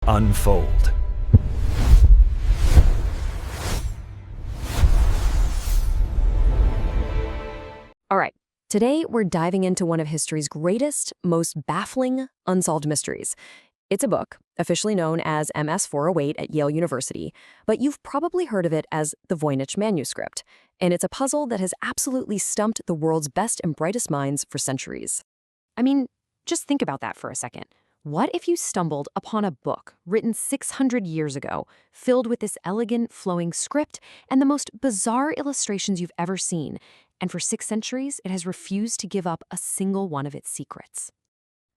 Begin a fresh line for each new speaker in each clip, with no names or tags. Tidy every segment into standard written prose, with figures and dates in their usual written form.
unfold.
All right, today we're diving into one of history's greatest, most baffling unsolved mysteries. It's a book, officially known as MS-408 at Yale University, but you've probably heard of it as the Voynich Manuscript, and it's a puzzle that has absolutely stumped the world's best and brightest minds for centuries. I mean, just think about that for a second. What if you stumbled upon a book written 600 years ago, filled with this elegant, flowing script and the most bizarre illustrations you've ever seen, and for 6 centuries it has refused to give up a single one of its secrets?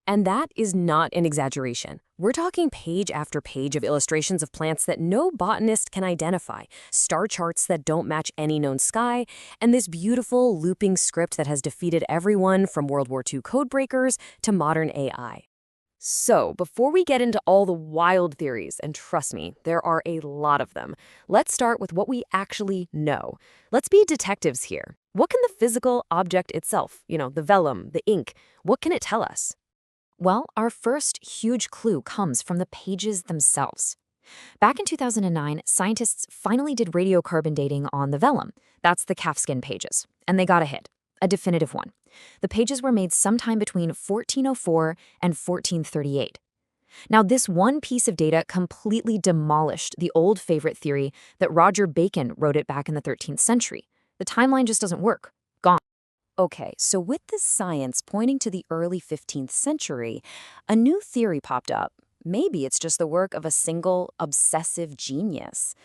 And that is not an exaggeration. We're talking page after page of illustrations of plants that no botanist can identify, star charts that don't match any known sky, and this beautiful, looping script that has defeated everyone from World War II codebreakers to modern AI. So, before we get into all the wild theories, and trust me, there are a lot of them, let's start with what we actually know. Let's be detectives here. What can the physical object itself, the vellum, the ink, what can it tell us? Well, our first huge clue comes from the pages themselves. Back in 2009, scientists finally did radiocarbon dating on the vellum. That's the calfskin pages. And they got a hit, a definitive one. The pages were made sometime between 1404 and 1438. Now, this one piece of data completely demolished the old favorite theory that Roger Bacon wrote it back in the 13th century. The timeline just doesn't work. Gone. Okay, so with the science pointing to the early 15th century, a new theory popped up. Maybe it's just the work of a single obsessive genius.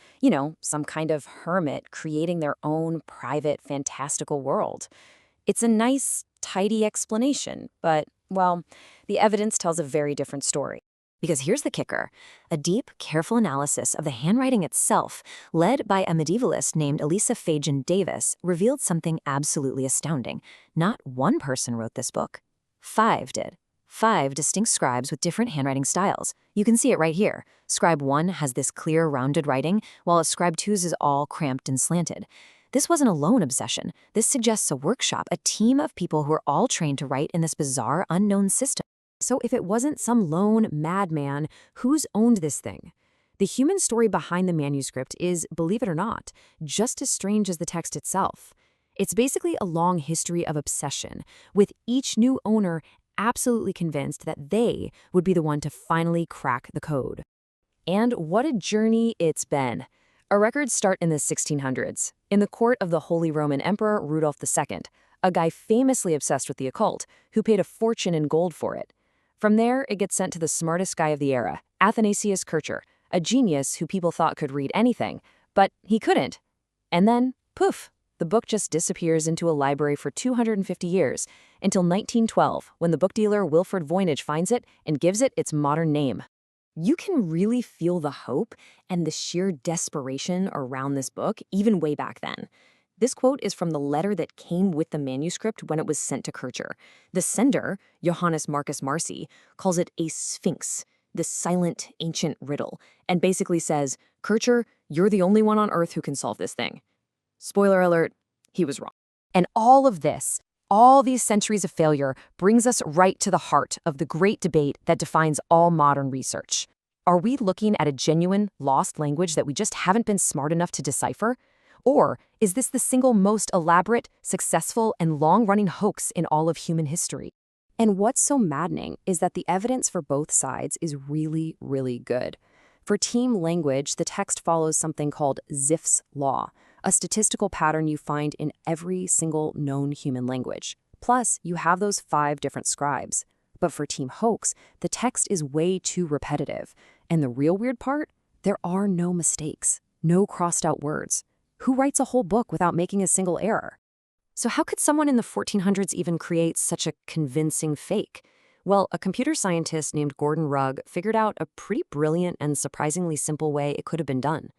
Some kind of hermit creating their own private, fantastical world. It's a nice, tidy explanation, but, well, the evidence tells a very different story. Because here's the kicker. A deep, careful analysis of the handwriting itself, led by a medievalist named Elisa Fagan Davis, revealed something absolutely astounding. Not one person wrote this book. 5 did. 5 distinct scribes with different handwriting styles. You can see it right here. Scribe 1 has this clear, rounded writing, while Scribe 2's is all cramped and slanted. This wasn't a lone obsession. This suggests a workshop, a team of people who are all trained to write in this bizarre, unknown system. So if it wasn't some lone madman, who's owned this thing? The human story behind the manuscript is, believe it or not, just as strange as the text itself. It's basically a long history of obsession, with each new owner absolutely convinced that they would be the one to finally crack the code. And what a journey it's been. Our records start in the 1600s, in the court of the Holy Roman Emperor Rudolph II, a guy famously obsessed with the occult, who paid a fortune in gold for it. From there, it gets sent to the smartest guy of the era, Athanasius Kircher, a genius who people thought could read anything, but he couldn't. And then, poof, the book just disappears into a library for 250 years, until 1912, when the book dealer Wilfred Voynich finds it and gives it its modern name. You can really feel the hope and the sheer desperation around this book, even way back then. This quote is from the letter that came with the manuscript when it was sent to Kircher. The sender, Johannes Marcus Marci, calls it a Sphinx, the silent, ancient riddle, and basically says, Kircher, you're the only one on Earth who can solve this thing. Spoiler alert, he was wrong. And all of this, all these centuries of failure, brings us right to the heart of the great debate that defines all modern research. Are we looking at a genuine, lost language that we just haven't been smart enough to decipher? Or is this the single most elaborate, successful, and long-running hoax in all of human history? And what's so maddening is that the evidence for both sides is really, really good. For team language, the text follows something called Zipf's law, a statistical pattern you find in every single known human language. Plus, you have those 5 different scribes. But for team hoax, the text is way too repetitive. And the real weird part? There are no mistakes, no crossed-out words. Who writes a whole book without making a single error? So how could someone in the 1400s even create such a convincing fake? Well, a computer scientist named Gordon Rugg figured out a pretty brilliant and surprisingly simple way it could have been done.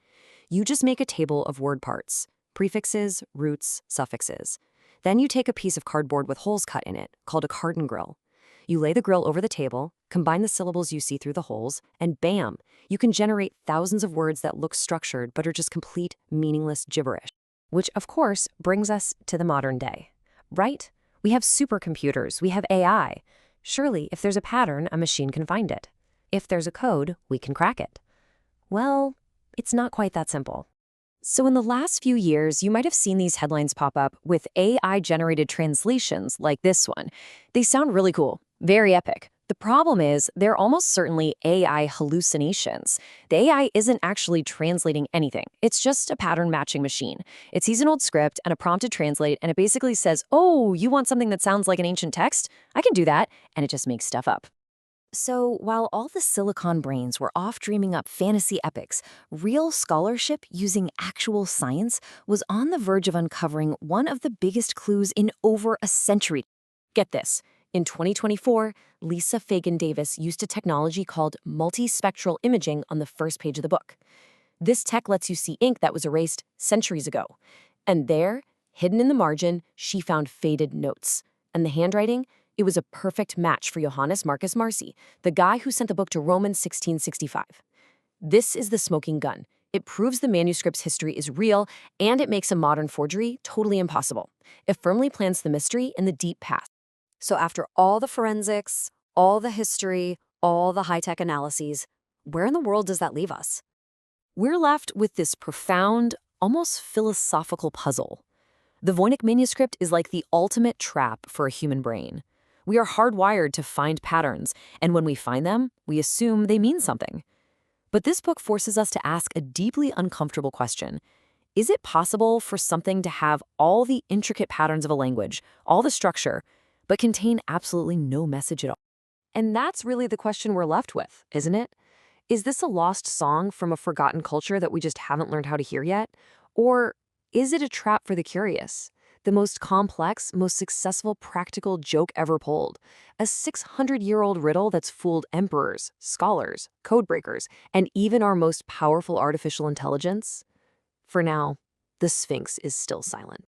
You just make a table of word parts, prefixes, roots, suffixes. Then you take a piece of cardboard with holes cut in it, called a carton grill. You lay the grill over the table, combine the syllables you see through the holes, and bam, you can generate thousands of words that look structured but are just complete, meaningless gibberish. Which, of course, brings us to the modern day. Right? We have supercomputers, we have AI. Surely, if there's a pattern, a machine can find it. If there's a code, we can crack it. Well, it's not quite that simple. So in the last few years, you might have seen these headlines pop up with AI-generated translations like this one. They sound really cool, very epic. The problem is they're almost certainly AI hallucinations. The AI isn't actually translating anything. It's just a pattern matching machine. It sees an old script and a prompt to translate, and it basically says, oh, you want something that sounds like an ancient text? I can do that. And it just makes stuff up. So, while all the silicon brains were off dreaming up fantasy epics, real scholarship using actual science was on the verge of uncovering one of the biggest clues in over a century. Get this. In 2024, Lisa Fagan Davis used a technology called multispectral imaging on the first page of the book. This tech lets you see ink that was erased centuries ago. And there, hidden in the margin, she found faded notes. And the handwriting? It was a perfect match for Johannes Marcus Marci, the guy who sent the book to Rome in 1665. This is the smoking gun. It proves the manuscript's history is real, and it makes a modern forgery totally impossible. It firmly plants the mystery in the deep past. So after all the forensics, all the history, all the high-tech analyses, where in the world does that leave us? We're left with this profound, almost philosophical puzzle. The Voynich Manuscript is like the ultimate trap for a human brain. We are hardwired to find patterns, and when we find them, we assume they mean something. But this book forces us to ask a deeply uncomfortable question. Is it possible for something to have all the intricate patterns of a language, all the structure, but contain absolutely no message at all? And that's really the question we're left with, isn't it? Is this a lost song from a forgotten culture that we just haven't learned how to hear yet? Or is it a trap for the curious? The most complex, most successful practical joke ever pulled. A 600-year-old riddle that's fooled emperors, scholars, codebreakers, and even our most powerful artificial intelligence? For now, the Sphinx is still silent.